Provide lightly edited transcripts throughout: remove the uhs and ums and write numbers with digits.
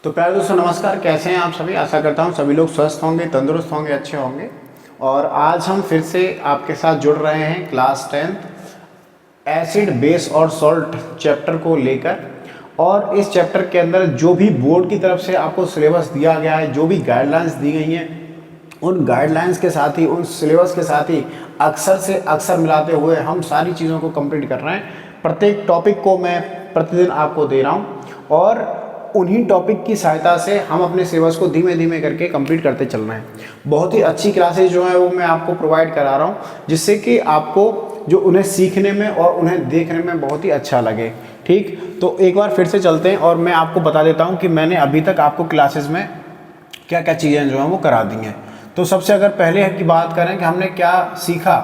तो प्यारे दोस्तों नमस्कार, कैसे हैं आप सभी। आशा करता हूं सभी लोग स्वस्थ होंगे, तंदुरुस्त होंगे, अच्छे होंगे। और आज हम फिर से आपके साथ जुड़ रहे हैं क्लास 10 एसिड बेस और सॉल्ट चैप्टर को लेकर। और इस चैप्टर के अंदर जो भी बोर्ड की तरफ से आपको सिलेबस दिया गया है, जो भी गाइडलाइंस दी गई हैं, उन गाइडलाइंस के साथ ही, उन सिलेबस के साथ ही अक्सर से अक्सर मिलाते हुए हम सारी चीज़ों को कंप्लीट कर रहे हैं। प्रत्येक टॉपिक को मैं प्रतिदिन आपको दे रहा हूँ और उन्हीं टॉपिक की सहायता से हम अपने सिलेबस को धीमे धीमे करके कंप्लीट करते चल रहे हैं। बहुत ही अच्छी क्लासेज जो हैं वो मैं आपको प्रोवाइड करा रहा हूँ, जिससे कि आपको जो उन्हें सीखने में और उन्हें देखने में बहुत ही अच्छा लगे। ठीक, तो एक बार फिर से चलते हैं और मैं आपको बता देता हूँ कि मैंने अभी तक आपको क्लासेस में क्या क्या चीज़ें जो हैं वो करा दी हैं। तो सबसे अगर पहले की बात करें कि हमने क्या सीखा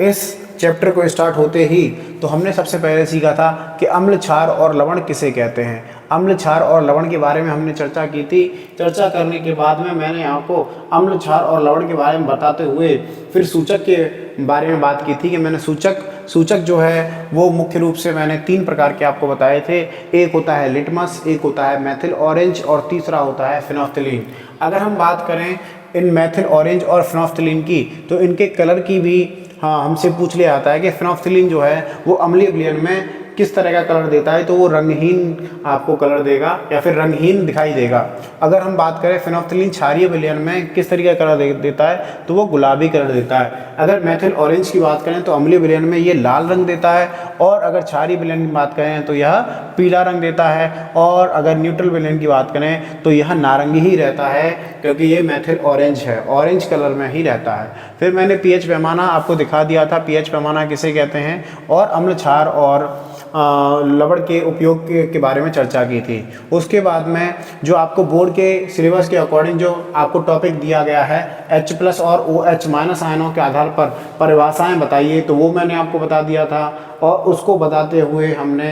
इस चैप्टर को स्टार्ट होते ही, तो हमने सबसे पहले सीखा था कि अम्ल, क्षार और लवण किसे कहते हैं। अम्ल, क्षार और लवण के बारे में हमने चर्चा की थी। चर्चा करने के बाद में मैंने आपको अम्ल, क्षार और लवण के बारे में बताते हुए फिर सूचक के बारे में बात की थी कि मैंने सूचक जो है वो मुख्य रूप से मैंने 3 प्रकार के आपको बताए थे। एक होता है लिटमस, एक होता है मेथिल ऑरेंज और तीसरा होता है फिनोल्फ्थालीन। अगर हम बात करें इन मेथिल ऑरेंज और फिनोल्फ्थालीन की, तो इनके कलर की भी हमसे पूछ लिया जाता है कि फिनोल्फ्थालीन जो है वो अम्लीय विलयन में किस तरह का कलर देता है, तो वो रंगहीन आपको कलर देगा या फिर रंगहीन दिखाई देगा। अगर हम बात करें फिनोल्फ्थालीन क्षारीय विलयन में किस तरीके का कलर देता है, तो वो गुलाबी कलर देता है। अगर मेथिल ऑरेंज की बात करें तो अम्लीय विलयन में ये लाल रंग देता है, और अगर क्षारीय विलयन की बात करें तो यह पीला रंग देता है, और अगर न्यूट्रल विलयन की बात करें तो यह नारंगी ही रहता है, क्योंकि ये मेथिल ऑरेंज है, ऑरेंज कलर में ही रहता है। फिर मैंने पीएच पैमाना आपको दिखा दिया था, पीएच पैमाना किसे कहते हैं, और अम्ल, क्षार और लवण के उपयोग के बारे में चर्चा की थी। उसके बाद में जो आपको बोर्ड के सिलेबस के अकॉर्डिंग जो आपको टॉपिक दिया गया है H+ और OH- आयनों के आधार पर परिभाषाएं बताइए, तो वो मैंने आपको बता दिया था। और उसको बताते हुए हमने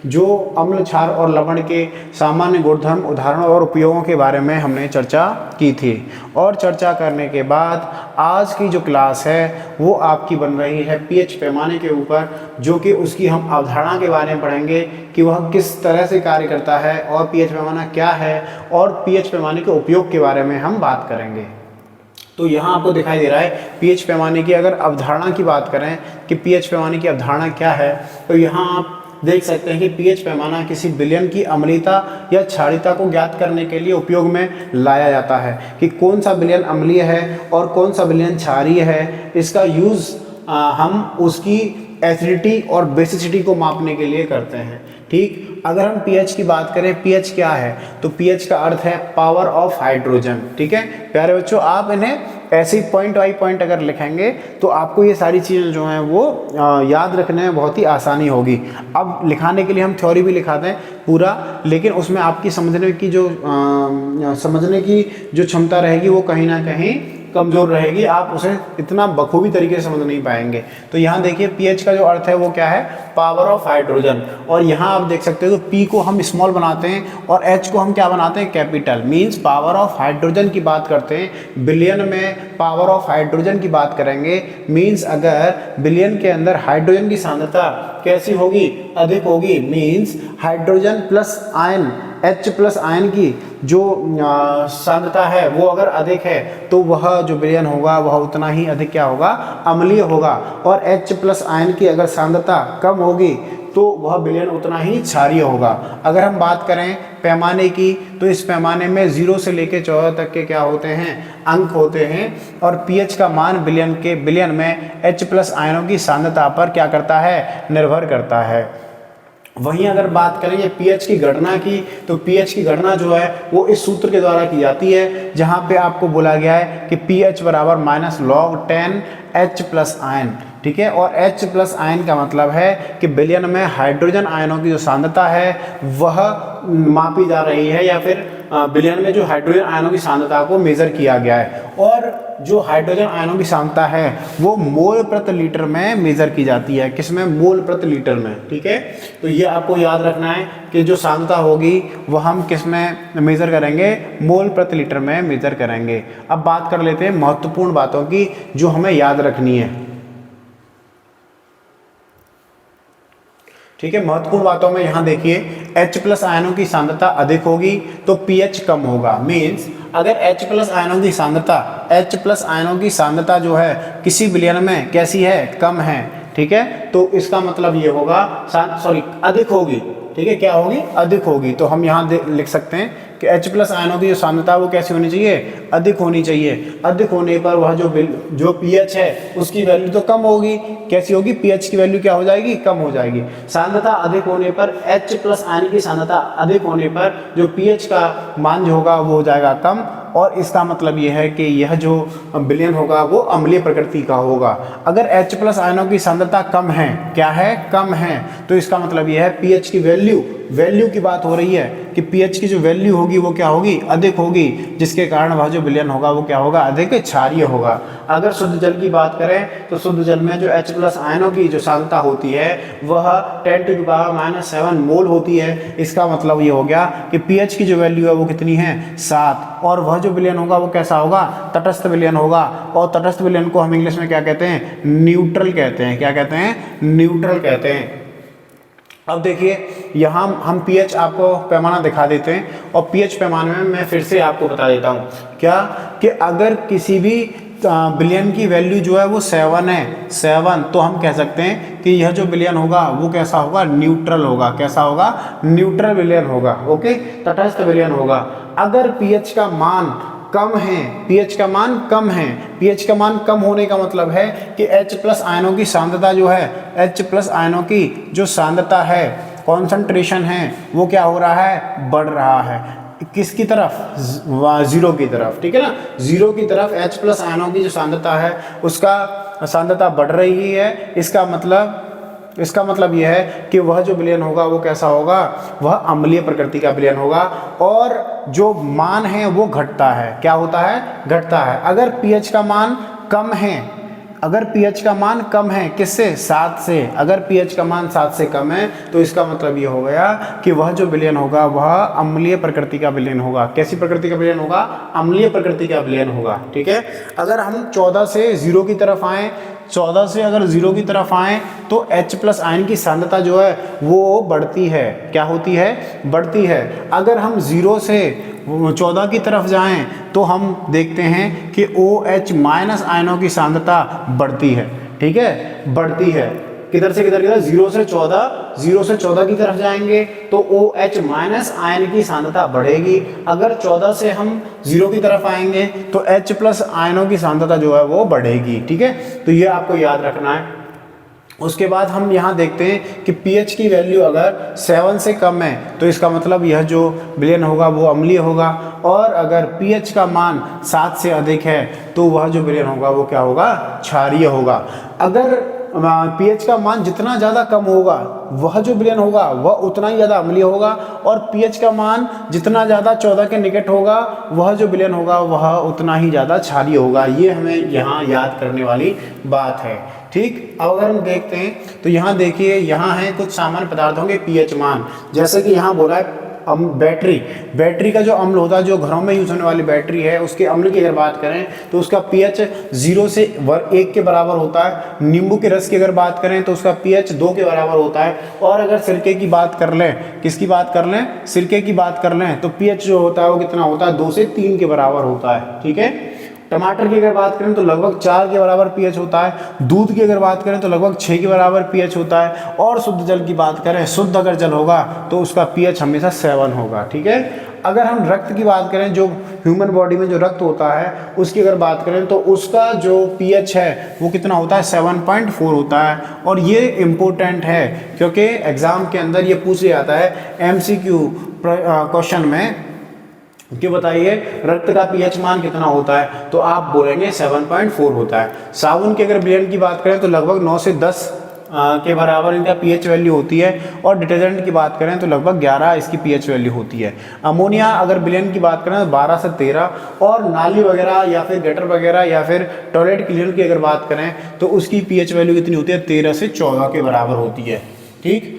जो अम्ल, क्षार और लवण के सामान्य गुणधर्म, उदाहरणों और उपयोगों के बारे में हमने चर्चा की थी। और चर्चा करने के बाद आज की जो क्लास है वो आपकी बन रही है पीएच पैमाने के ऊपर, जो कि उसकी हम अवधारणा के बारे में पढ़ेंगे कि वह किस तरह से कार्य करता है और पीएच पैमाना क्या है, और पीएच पैमाने के उपयोग के बारे में हम बात करेंगे। तो यहाँ आपको दिखाई दे रहा है पीएच पैमाने की अगर अवधारणा की बात करें कि पीएच पैमाने की अवधारणा क्या है, तो यहाँ आप देख सकते हैं कि पीएच पैमाना किसी विलयन की अम्लीयता या क्षारीयता को ज्ञात करने के लिए उपयोग में लाया जाता है कि कौन सा विलयन अम्लीय है और कौन सा विलयन क्षारीय है। इसका यूज़ हम उसकी एसिडिटी और बेसिसिटी को मापने के लिए करते हैं। ठीक, अगर हम पीएच की बात करें, पीएच क्या है, तो पीएच का अर्थ है पावर ऑफ हाइड्रोजन। ठीक है प्यारे बच्चों, आप इन्हें ऐसे पॉइंट बाई पॉइंट अगर लिखेंगे तो आपको ये सारी चीज़ें जो हैं वो याद रखने में बहुत ही आसानी होगी। अब लिखाने के लिए हम थ्योरी भी लिखाते हैं पूरा, लेकिन उसमें आपकी समझने की जो क्षमता रहेगी वो कहीं ना कहीं कमज़ोर रहेगी, आप उसे इतना बखूबी तरीके से समझ नहीं पाएंगे। तो यहाँ देखिए पीएच का जो अर्थ है वो क्या है, पावर ऑफ हाइड्रोजन। और यहाँ आप देख सकते हो तो पी को हम स्मॉल बनाते हैं और एच को हम क्या बनाते हैं, capital. Means power of hydrogen की बात करते हैं। बिलियन में पावर ऑफ हाइड्रोजन की बात करेंगे, मीन्स अगर बिलियन के अंदर हाइड्रोजन की सांद्रता कैसी होगी, अधिक होगी। Means hydrogen plus ion, H+ ion की जो सांद्रता है वो अगर अधिक है तो वह जो विलयन होगा वह उतना ही अधिक क्या होगा, अम्लीय होगा। और H+ आयन की अगर सांद्रता कम होगी तो वह विलयन उतना ही क्षारीय होगा। अगर हम बात करें पैमाने की, तो इस पैमाने में 0 से लेकर 14 तक के क्या होते हैं, अंक होते हैं। और पीएच का मान विलयन में H+ आयनों की सांद्रता पर क्या करता है, निर्भर करता है। वहीं अगर बात करेंगे पीएच की गणना की, तो पीएच की गणना जो है वो इस सूत्र के द्वारा की जाती है, जहां पे आपको बोला गया है कि pH बराबर -log10 H+ आयन। ठीक है, और H+ आयन का मतलब है कि विलयन में हाइड्रोजन आयनों की जो सांद्रता है वह मापी जा रही है, या फिर विलयन में जो हाइड्रोजन आयनों की सांद्रता को मेजर किया गया है। और जो हाइड्रोजन आयनों की सांद्रता है वो मोल प्रति लीटर में मेजर की जाती है। किसमें, मोल प्रति लीटर में। ठीक है, तो ये आपको याद रखना है कि जो सांद्रता होगी वह हम किस में मेजर करेंगे, मोल प्रति लीटर में मेजर करेंगे। अब बात कर लेते हैं महत्वपूर्ण बातों की जो हमें याद रखनी है। ठीक है। महत्वपूर्ण बातों में यहाँ देखिए H+ आयनों की सांद्रता अधिक होगी तो pH कम होगा। मीन्स अगर H+ आयनों की सांद्रता आयनों की सांद्रता जो है किसी विलयन में कैसी है, कम है, ठीक है, तो इसका मतलब ये होगा अधिक होगी, ठीक है, क्या होगी, अधिक होगी। तो हम यहाँ लिख सकते हैं कि H+ आयनों की जो सांद्रता वो कैसी होनी चाहिए, अधिक होनी चाहिए। अधिक होने पर वह जो pH है उसकी वैल्यू तो कम होगी, कैसी होगी, pH की वैल्यू क्या हो जाएगी, कम हो जाएगी। सांद्रता अधिक होने पर H+ आयन की सांद्रता अधिक होने पर जो pH का मान जो होगा वो हो जाएगा कम, और इसका मतलब यह है कि यह जो विलयन होगा वो अम्लीय प्रकृति का होगा। अगर H+ आयनों की सांद्रता कम है, क्या है, कम है, तो इसका मतलब यह है pH की वैल्यू की बात हो रही है कि pH की जो वैल्यू होगी वो क्या होगी, अधिक होगी, जिसके कारण वह जो विलयन होगा वो क्या होगा, अधिक क्षारीय होगा। अगर शुद्ध जल की बात करें तो शुद्ध जल में जो H+ आयनों की जो सांद्रता होती है वह 10⁻⁻7 मोल होती है। इसका मतलब ये हो गया कि pH की जो वैल्यू है वो कितनी है, 7, और वह जो विलयन होगा वो कैसा होगा, तटस्थ विलयन होगा। और तटस्थ विलयन को हम इंग्लिश में क्या कहते हैं, न्यूट्रल कहते हैं। क्या कहते हैं, न्यूट्रल कहते हैं। अब देखिए यहाँ हम pH आपको पैमाना दिखा देते हैं, और pH पैमाने में मैं फिर से आपको बता देता हूँ क्या, कि अगर किसी भी विलयन की वैल्यू जो है वो 7 है, 7, तो हम कह सकते हैं कि यह जो विलयन होगा वो कैसा होगा, न्यूट्रल होगा। कैसा होगा, न्यूट्रल विलयन होगा, ओके, तटस्थ विलयन होगा। अगर pH का मान कम है, pH का मान कम है, pH का मान कम होने का मतलब है कि H+ आयनों की सांद्रता जो है, H+ आयनों की जो सांद्रता है, कॉन्सेंट्रेशन है, वो क्या हो रहा है, बढ़ रहा है। किसकी तरफ, 0 की तरफ, ठीक है ना, 0 की तरफ H+ आयनों की जो सांद्रता है उसका सांद्रता बढ़ रही है। इसका मतलब यह है कि वह जो विलयन होगा वो कैसा होगा, वह अम्लीय प्रकृति का विलयन होगा, और जो मान है वो घटता है। क्या होता है, घटता है। अगर pH का मान कम है, अगर pH का मान कम है, किससे, 7 से, अगर pH का मान 7 से कम है तो इसका मतलब ये हो गया कि वह जो विलयन होगा वह अम्लीय प्रकृति का विलयन होगा। कैसी प्रकृति का विलयन होगा, अम्लीय प्रकृति का विलयन होगा, ठीक है। अगर हम 14 से 0 की तरफ आएँ, 14 से अगर 0 की तरफ आएँ तो H+ आयन की सांद्रता जो है वो बढ़ती है। क्या होती है, बढ़ती है। अगर हम 0 से 14 की तरफ जाएं तो हम देखते हैं कि OH- आयनों की सांद्रता बढ़ती है, ठीक है, बढ़ती है। किधर से किधर, 0 से 14 की तरफ जाएंगे तो OH- आयन की सांद्रता बढ़ेगी। अगर 14 से हम 0 की तरफ आएंगे तो H+ आयनों की सांद्रता जो है वो बढ़ेगी, ठीक है। तो ये आपको याद रखना है। उसके बाद हम यहाँ देखते हैं कि pH की वैल्यू अगर 7 से कम है तो इसका मतलब यह जो विलयन होगा वो अम्लीय होगा, और अगर pH का मान 7 से अधिक है तो वह जो विलयन होगा वो क्या होगा, क्षारीय होगा। अगर pH का मान जितना ज़्यादा कम होगा वह जो विलयन होगा वह उतना ही ज़्यादा अम्लीय होगा, और pH का मान जितना ज़्यादा 14 के निकट होगा वह जो विलयन होगा वह उतना ही ज़्यादा क्षारीय होगा। ये हमें यहाँ याद करने वाली बात है, ठीक। अब अगर हम देखते हैं तो यहाँ देखिए, यहाँ है कुछ सामान्य पदार्थों के pH मान, जैसे कि यहाँ बोला है बैटरी का जो अम्ल होता है, जो घरों में यूज होने वाली बैटरी है, उसके अम्ल की अगर बात करें तो उसका pH 0 से 1 के बराबर होता है। नींबू के रस की अगर बात करें तो उसका pH 2 के बराबर होता है। और अगर सिरके की बात कर लें, किसकी बात कर लें, सिरके की बात कर लें, तो pH जो होता है वो कितना होता है, 2 से 3 के बराबर होता है, ठीक है। टमाटर की अगर बात करें तो लगभग 4 के बराबर pH होता है। दूध की अगर बात करें तो लगभग 6 के बराबर pH होता है। और शुद्ध जल की बात करें, शुद्ध अगर जल होगा तो उसका pH हमेशा 7 होगा, ठीक है। अगर हम रक्त की बात करें, जो ह्यूमन बॉडी में जो रक्त होता है उसकी अगर बात करें तो उसका जो pH है वो कितना होता है, 7.4 होता है। और ये इम्पोर्टेंट है क्योंकि एग्जाम के अंदर ये पूछ लिया जाता है MCQ क्वेश्चन में कि बताइए रक्त का pH मान कितना होता है, तो आप बोलेंगे 7.4 होता है। साबुन के अगर विलयन की बात करें तो लगभग 9 से 10 के बराबर इनका pH वैल्यू होती है। और डिटर्जेंट की बात करें तो लगभग 11 इसकी pH वैल्यू होती है। अमोनिया अगर विलयन की बात करें तो 12 से 13। और नाली वगैरह या फिर गटर वगैरह या फिर टॉयलेट क्लीनर की अगर बात करें तो उसकी pH वैल्यू कितनी होती है, 13 से 14 के बराबर होती है, ठीक।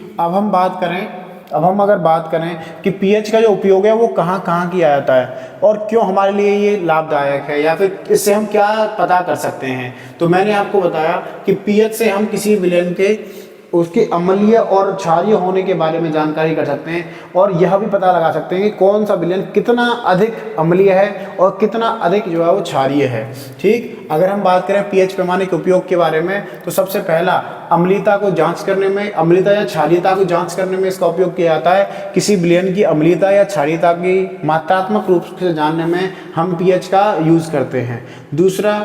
अब हम अगर बात करें कि pH का जो उपयोग है वो कहाँ कहाँ किया जाता है और क्यों हमारे लिए ये लाभदायक है, या फिर इससे हम क्या पता कर सकते हैं, तो मैंने आपको बताया कि pH से हम किसी विलयन के उसके अम्लीय और क्षारीय होने के बारे में जानकारी कर सकते हैं, और यह भी पता लगा सकते हैं कि कौन सा विलयन कितना अधिक अम्लीय है और कितना अधिक जो है वो क्षारीय है। ठीक, अगर हम बात करें पीएच पैमाने के उपयोग के बारे में, तो सबसे पहला अम्लीयता को जांच करने में, अम्लीयता या क्षारीयता को जांच करने में इसका उपयोग किया जाता है। किसी विलयन की अम्लीयता या क्षारीयता की मात्रात्मक रूप से जानने में हम पीएच का यूज़ करते हैं। दूसरा,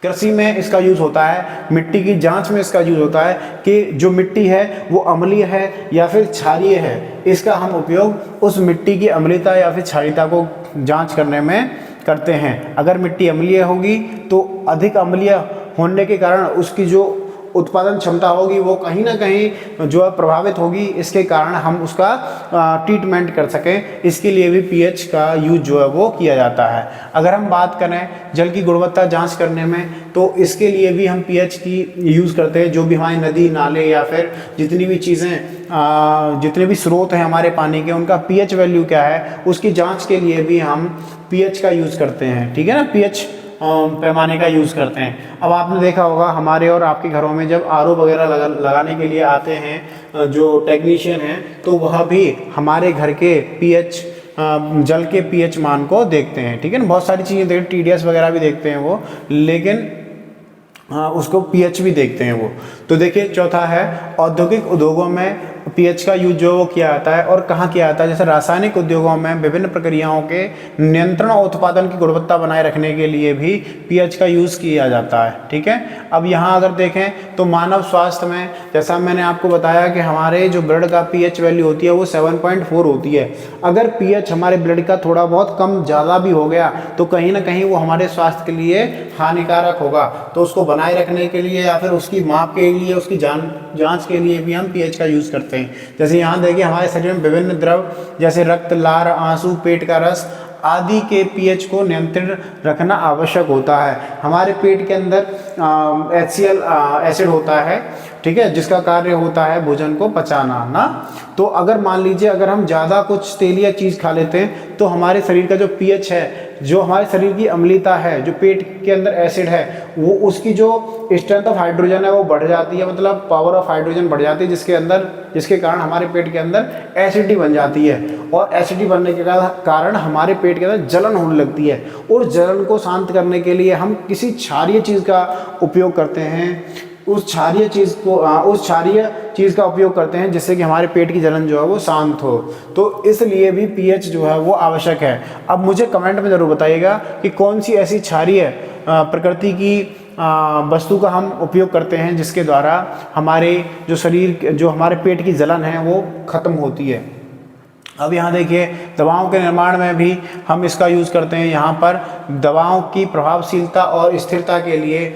कृषि में इसका यूज़ होता है, मिट्टी की जांच में इसका यूज़ होता है कि जो मिट्टी है वो अम्लीय है या फिर क्षारीय है। इसका हम उपयोग उस मिट्टी की अम्लीयता या फिर क्षारीयता को जांच करने में करते हैं। अगर मिट्टी अम्लीय होगी तो अधिक अम्लीय होने के कारण उसकी जो उत्पादन क्षमता होगी वो कहीं ना कहीं जो है प्रभावित होगी, इसके कारण हम उसका ट्रीटमेंट कर सकें, इसके लिए भी पीएच का यूज जो है वो किया जाता है। अगर हम बात करें जल की गुणवत्ता जांच करने में, तो इसके लिए भी हम पीएच की यूज़ करते हैं। जो भी हमारी नदी नाले या फिर जितनी भी चीज़ें, जितने भी स्रोत हैं हमारे पानी के, उनका पीएच वैल्यू क्या है, उसकी जाँच के लिए भी हम पीएच का यूज़ करते हैं। ठीक है ना, पीएच पैमाने का यूज़ करते हैं। अब आपने देखा होगा हमारे और आपके घरों में जब आरओ वगैरह लगाने के लिए आते हैं जो टेक्नीशियन हैं, तो वह भी हमारे घर के पीएच, जल के पीएच मान को देखते हैं। ठीक है ना, बहुत सारी चीज़ें देखते हैं, टीडीएस वगैरह भी देखते हैं वो, लेकिन उसको पीएच भी देखते हैं वो। तो देखिए, चौथा है औद्योगिक उद्योगों में पीएच का यूज जो किया जाता है और कहाँ किया जाता है। जैसे रासायनिक उद्योगों में विभिन्न प्रक्रियाओं के नियंत्रण और उत्पादन की गुणवत्ता बनाए रखने के लिए भी पीएच का यूज़ किया जाता है। ठीक है, अब यहाँ अगर देखें तो मानव स्वास्थ्य में, जैसा मैंने आपको बताया कि हमारे जो ब्लड का पीएच वैल्यू होती है वो 7.4 होती है। अगर पीएच हमारे ब्लड का थोड़ा बहुत कम ज़्यादा भी हो गया तो कहीं ना कहीं वो हमारे स्वास्थ्य के लिए हानिकारक होगा। तो उसको बनाए रखने के लिए या फिर उसकी माप के लिए, उसकी जांच के लिए भी हम पीएच का यूज़ करते हैं। जैसे यहाँ देखिए, हमारे शरीर में विभिन्न द्रव जैसे रक्त, लार, आंसू, पेट का रस आदि के पीएच को नियंत्रित रखना आवश्यक होता है। हमारे पेट के अंदर HCl एसिड होता है, ठीक है, जिसका कार्य होता है भोजन को पचाना ना। तो अगर मान लीजिए अगर हम ज़्यादा कुछ तेलिया चीज़ खा लेते हैं तो हमारे शरीर का जो पीएच है, जो हमारे शरीर की अम्लीयता है, जो पेट के अंदर एसिड है, वो उसकी जो स्ट्रेंथ ऑफ हाइड्रोजन है वो बढ़ जाती है, मतलब पावर ऑफ हाइड्रोजन बढ़ जाती है, जिसके कारण हमारे पेट के अंदर एसिडिटी बन जाती है। और एसिडिटी बनने के कारण हमारे पेट के अंदर जलन होने लगती है, और जलन को शांत करने के लिए हम किसी क्षारीय चीज़ का उपयोग करते हैं। उस क्षारीय चीज़ का उपयोग करते हैं जिससे कि हमारे पेट की जलन जो है वो शांत हो। तो इसलिए भी पीएच जो है वो आवश्यक है। अब मुझे कमेंट में ज़रूर बताइएगा कि कौन सी ऐसी क्षारीय प्रकृति की वस्तु का हम उपयोग करते हैं जिसके द्वारा हमारे जो हमारे पेट की जलन है वो ख़त्म होती है। अब यहाँ देखिए, दवाओं के निर्माण में भी हम इसका यूज़ करते हैं। यहाँ पर दवाओं की प्रभावशीलता और स्थिरता के लिए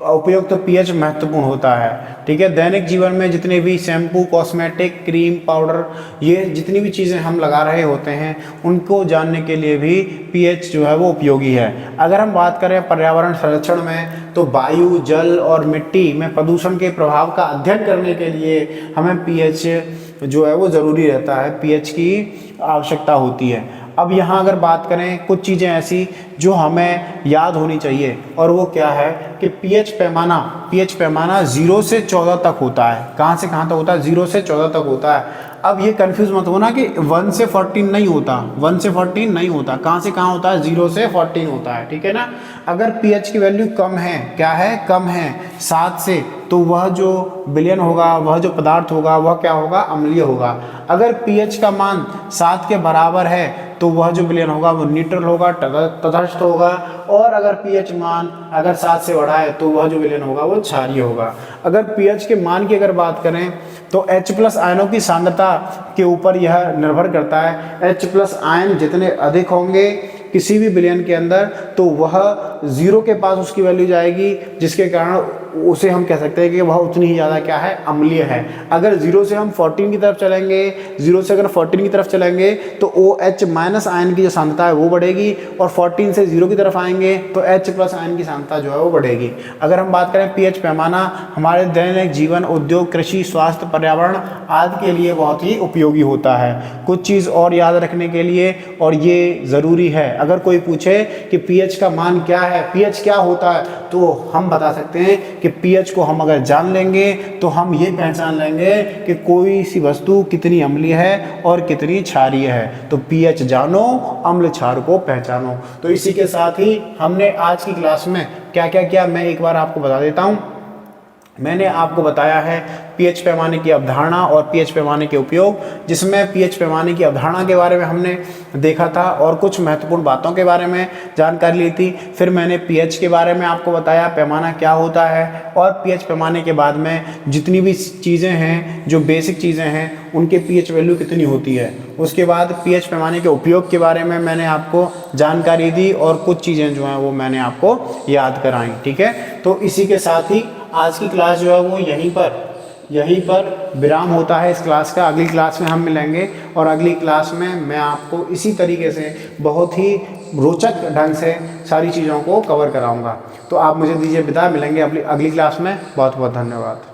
उपयुक्त तो पीएच महत्वपूर्ण होता है। ठीक है, दैनिक जीवन में जितने भी शैम्पू, कॉस्मेटिक, क्रीम, पाउडर, ये जितनी भी चीज़ें हम लगा रहे होते हैं उनको जानने के लिए भी पीएच जो है वो उपयोगी है। अगर हम बात करें पर्यावरण संरक्षण में, तो वायु, जल और मिट्टी में प्रदूषण के प्रभाव का अध्ययन करने के लिए हमें पीएच जो है वो ज़रूरी रहता है, पीएच की आवश्यकता होती है। अब यहाँ अगर बात करें कुछ चीज़ें ऐसी जो हमें याद होनी चाहिए, और वो क्या है कि पीएच पैमाना 0 से 14 तक होता है। कहाँ से कहाँ तक होता है? 0 से 14 तक होता है। अब ये कंफ्यूज मत होना कि 1 से 14 नहीं होता, 1 से 14 नहीं होता। कहाँ से कहाँ होता है? 0 से 14 होता है। ठीक है ना। अगर पीएच की वैल्यू कम है, क्या है? कम है 7 से, तो वह जो विलयन होगा, वह जो पदार्थ होगा, वह क्या होगा? अम्लीय होगा। अगर पीएच का मान 7 के बराबर है तो वह जो विलयन होगा वो न्यूट्रल होगा, तटस्थ होगा। और अगर पीएच मान अगर 7 से बढ़ा है तो वह जो विलयन होगा वो क्षारीय होगा। अगर पीएच के मान की अगर बात करें तो H+ आयनों की सांद्रता के ऊपर यह निर्भर करता है। H+ आयन जितने अधिक होंगे किसी भी विलयन के अंदर, तो वह 0 के पास उसकी वैल्यू जाएगी, जिसके कारण उसे हम कह सकते हैं कि वह उतनी ही ज़्यादा क्या है? अम्लीय है। अगर 0 से हम 14 की तरफ चलेंगे, 0 से अगर 14 की तरफ चलेंगे तो OH- आयन की जो सांद्रता है वो बढ़ेगी, और 14 से 0 की तरफ आएंगे तो H+ आयन की सांद्रता जो है वो बढ़ेगी। अगर हम बात करें पीएच पैमाना हमारे दैनिक जीवन, उद्योग, कृषि, स्वास्थ्य, पर्यावरण आदि के लिए बहुत ही उपयोगी होता है। कुछ चीज़ और याद रखने के लिए, और ये ज़रूरी है, अगर कोई पूछे कि पीएच का मान क्या है, पीएच क्या होता है, तो हम बता सकते हैं कि पीएच को हम अगर जान लेंगे तो हम ये पहचान लेंगे कि कोई सी वस्तु कितनी अम्लीय है और कितनी क्षारीय है। तो पीएच जानो, अम्ल क्षार को पहचानो। तो इसी के साथ ही हमने आज की क्लास में क्या क्या किया मैं एक बार आपको बता देता हूँ। मैंने आपको बताया है पीएच पैमाने की अवधारणा और पीएच पैमाने के उपयोग, जिसमें पीएच पैमाने की अवधारणा के बारे में हमने देखा था और कुछ महत्वपूर्ण बातों के बारे में जानकारी ली थी। फिर मैंने पीएच के बारे में आपको बताया पैमाना क्या होता है, और पीएच पैमाने के बाद में जितनी भी चीज़ें हैं, जो बेसिक चीज़ें हैं, उनके पीएच वैल्यू कितनी होती है। उसके बाद पीएच पैमाने के उपयोग के बारे में मैंने आपको जानकारी दी और कुछ चीज़ें जो हैं वो मैंने आपको याद कराई। ठीक है, तो इसी के साथ ही आज की क्लास जो है वो यहीं पर विराम होता है इस क्लास का। अगली क्लास में हम मिलेंगे और अगली क्लास में मैं आपको इसी तरीके से बहुत ही रोचक ढंग से सारी चीज़ों को कवर कराऊंगा। तो आप मुझे दीजिए विदा, मिलेंगे अगली क्लास में। बहुत बहुत धन्यवाद।